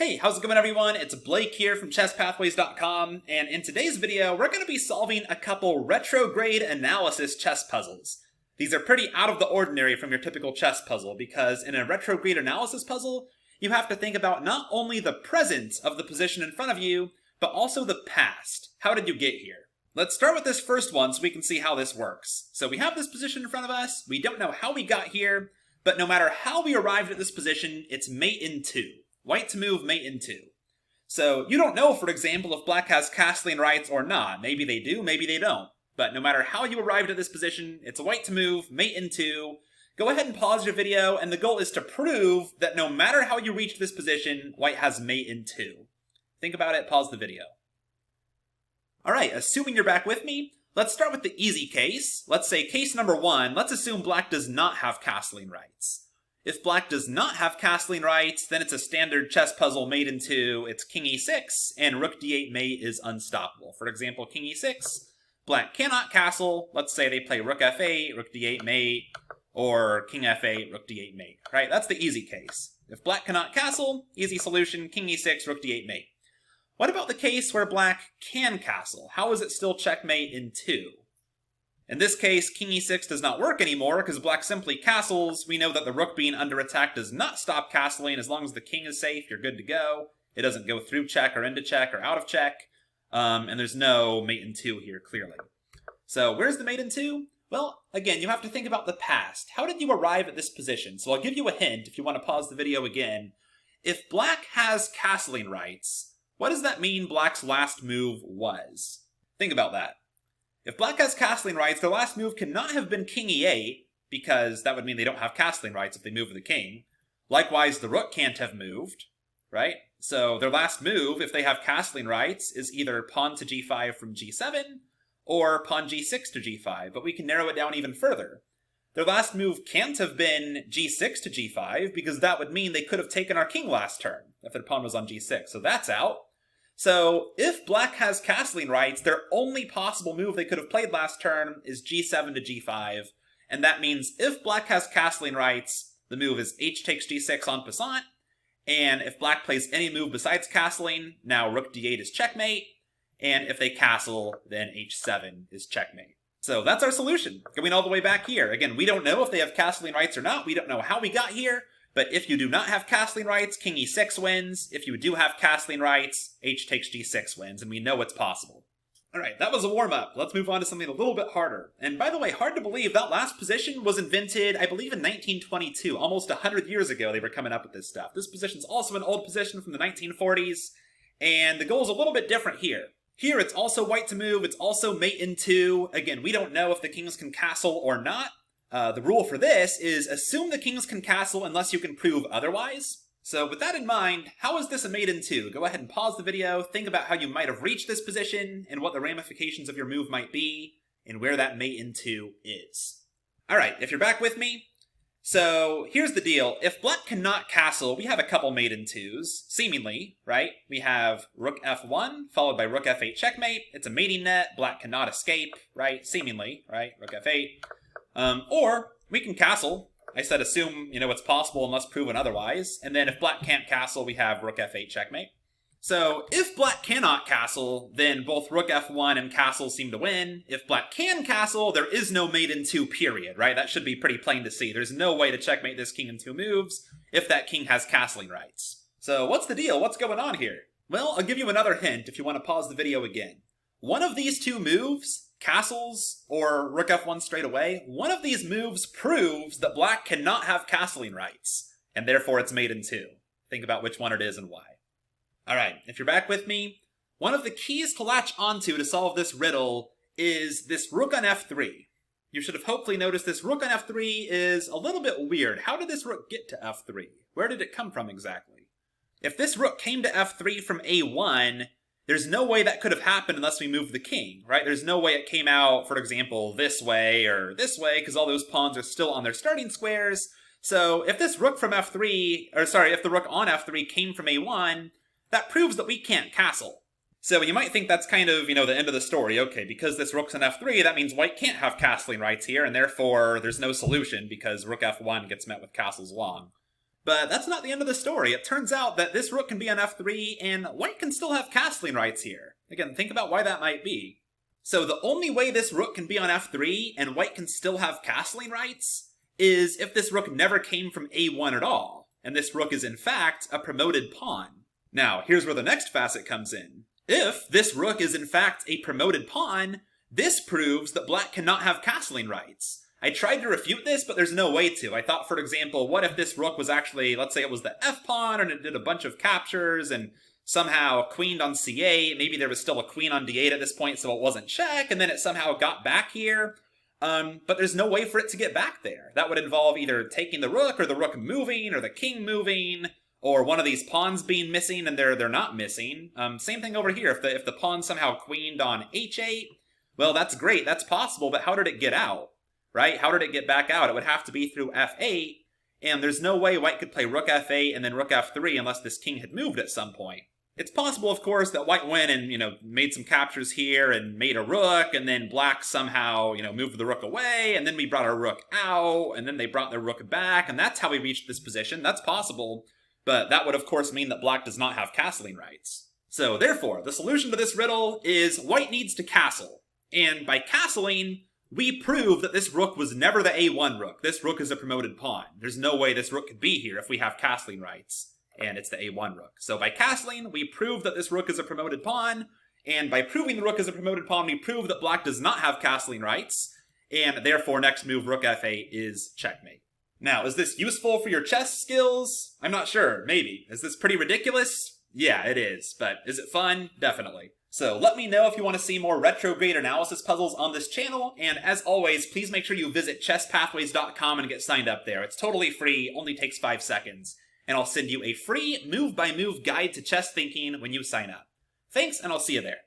Hey, how's it going everyone? It's Blake here from ChessPathways.com, and in today's video, we're going to be solving a couple retrograde analysis chess puzzles. These are pretty out of the ordinary from your typical chess puzzle, because in a retrograde analysis puzzle, you have to think about not only the present of the position in front of you, but also the past. How did you get here? Let's start with this first one so we can see how this works. So we have this position in front of us, we don't know how we got here, but no matter how we arrived at this position, it's mate in 2. White to move, mate in 2. So you don't know, for example, if black has castling rights or not. Maybe they do, maybe they don't. But no matter how you arrived at this position, it's a white to move, mate in 2. Go ahead and pause your video, and the goal is to prove that no matter how you reach this position, white has mate in 2. Think about it, pause the video. Alright, assuming you're back with me, let's start with the easy case. Let's say case number 1, let's assume black does not have castling rights. If black does not have castling rights, then it's a standard chess puzzle mate in 2, it's king e6, and rook d8 mate is unstoppable. For example, king e6, black cannot castle, let's say they play rook f8, rook d8 mate, or king f8, rook d8 mate, right? That's the easy case. If black cannot castle, easy solution, king e6, rook d8 mate. What about the case where black can castle? How is it still checkmate in 2? In this case, king e6 does not work anymore because black simply castles. We know that the rook being under attack does not stop castling. As long as the king is safe, you're good to go. It doesn't go through check or into check or out of check. And there's no mate in 2 here, clearly. So where's the mate in 2? Well, again, you have to think about the past. How did you arrive at this position? So I'll give you a hint if you want to pause the video again. If black has castling rights, what does that mean black's last move was? Think about that. If black has castling rights, their last move cannot have been king e8, because that would mean they don't have castling rights if they move the king. Likewise, the rook can't have moved, right? So their last move, if they have castling rights, is either pawn to g5 from g7, or pawn g6 to g5, but we can narrow it down even further. Their last move can't have been g6 to g5, because that would mean they could have taken our king last turn, if their pawn was on g6, so that's out. So, if black has castling rights, their only possible move they could have played last turn is g7 to g5, and that means if black has castling rights, the move is h takes g6 en passant, and if black plays any move besides castling, now rook d8 is checkmate, and if they castle, then h7 is checkmate. So that's our solution, going all the way back here. Again, we don't know if they have castling rights or not, we don't know how we got here, but if you do not have castling rights, king e6 wins. If you do have castling rights, h takes g6 wins, and we know it's possible. Alright, that was a warm-up. Let's move on to something a little bit harder. And by the way, hard to believe, that last position was invented, I believe, in 1922. Almost 100 years ago they were coming up with this stuff. This position's also an old position from the 1940s, and the goal's a little bit different here. Here it's also white to move, it's also mate in 2. Again, we don't know if the kings can castle or not. The rule for this is assume the kings can castle unless you can prove otherwise. So with that in mind, how is this a mate in 2? Go ahead and pause the video, think about how you might have reached this position, and what the ramifications of your move might be, and where that mate in 2 is. Alright, if you're back with me, so here's the deal. If black cannot castle, we have a couple mate in 2s, seemingly, right? We have rook f1, followed by rook f8 checkmate. It's a mating net, black cannot escape, right? Seemingly, right? Rook f8. Or we can castle. I said assume, it's possible unless proven otherwise. And then if black can't castle, we have rook f8 checkmate. So if black cannot castle, then both rook f1 and castle seem to win. If black can castle, there is no mate in 2, period, right? That should be pretty plain to see. There's no way to checkmate this king in 2 moves if that king has castling rights. So what's the deal? What's going on here? Well, I'll give you another hint if you want to pause the video again. One of these 2 moves, castles or rook f1 straight away, one of these moves proves that black cannot have castling rights, and therefore it's mate in 2. Think about which one it is and why. Alright, if you're back with me, one of the keys to latch onto to solve this riddle is this rook on f3. You should have hopefully noticed this rook on f3 is a little bit weird. How did this rook get to f3? Where did it come from exactly? If this rook came to f3 from a1, there's no way that could have happened unless we moved the king, right? There's no way it came out, for example, this way or this way, because all those pawns are still on their starting squares. So if this rook from f3, if the rook on f3 came from a1, that proves that we can't castle. So you might think that's kind of, the end of the story. Okay, because this rook's on f3, that means white can't have castling rights here, and therefore there's no solution because rook f1 gets met with castles long. But that's not the end of the story. It turns out that this rook can be on f3, and white can still have castling rights here. Again, think about why that might be. So the only way this rook can be on f3 and white can still have castling rights is if this rook never came from a1 at all, and this rook is in fact a promoted pawn. Now, here's where the next facet comes in. If this rook is in fact a promoted pawn, this proves that black cannot have castling rights. I tried to refute this, but there's no way to. I thought, for example, what if this rook was actually, let's say it was the f-pawn, and it did a bunch of captures, and somehow queened on c8, maybe there was still a queen on d8 at this point, so it wasn't check, and then it somehow got back here. But there's no way for it to get back there. That would involve either taking the rook, or the rook moving, or the king moving, or one of these pawns being missing, and they're not missing. Same thing over here. If the pawn somehow queened on h8, well, that's great, that's possible, but how did it get out? Right? How did it get back out? It would have to be through f8, and there's no way white could play rook f8 and then rook f3 unless this king had moved at some point. It's possible, of course, that white went and, made some captures here and made a rook, and then black somehow, moved the rook away, and then we brought our rook out, and then they brought their rook back, and that's how we reached this position. That's possible, but that would, of course, mean that black does not have castling rights. So, therefore, the solution to this riddle is white needs to castle, and by castling, we prove that this rook was never the a1 rook. This rook is a promoted pawn. There's no way this rook could be here if we have castling rights, and it's the a1 rook. So by castling, we prove that this rook is a promoted pawn, and by proving the rook is a promoted pawn, we prove that black does not have castling rights, and therefore next move rook f8 is checkmate. Now, is this useful for your chess skills? I'm not sure, maybe. Is this pretty ridiculous? Yeah, it is, but is it fun? Definitely. So let me know if you want to see more retrograde analysis puzzles on this channel, and as always, please make sure you visit chesspathways.com and get signed up there. It's totally free, only takes 5 seconds, and I'll send you a free move-by-move guide to chess thinking when you sign up. Thanks, and I'll see you there.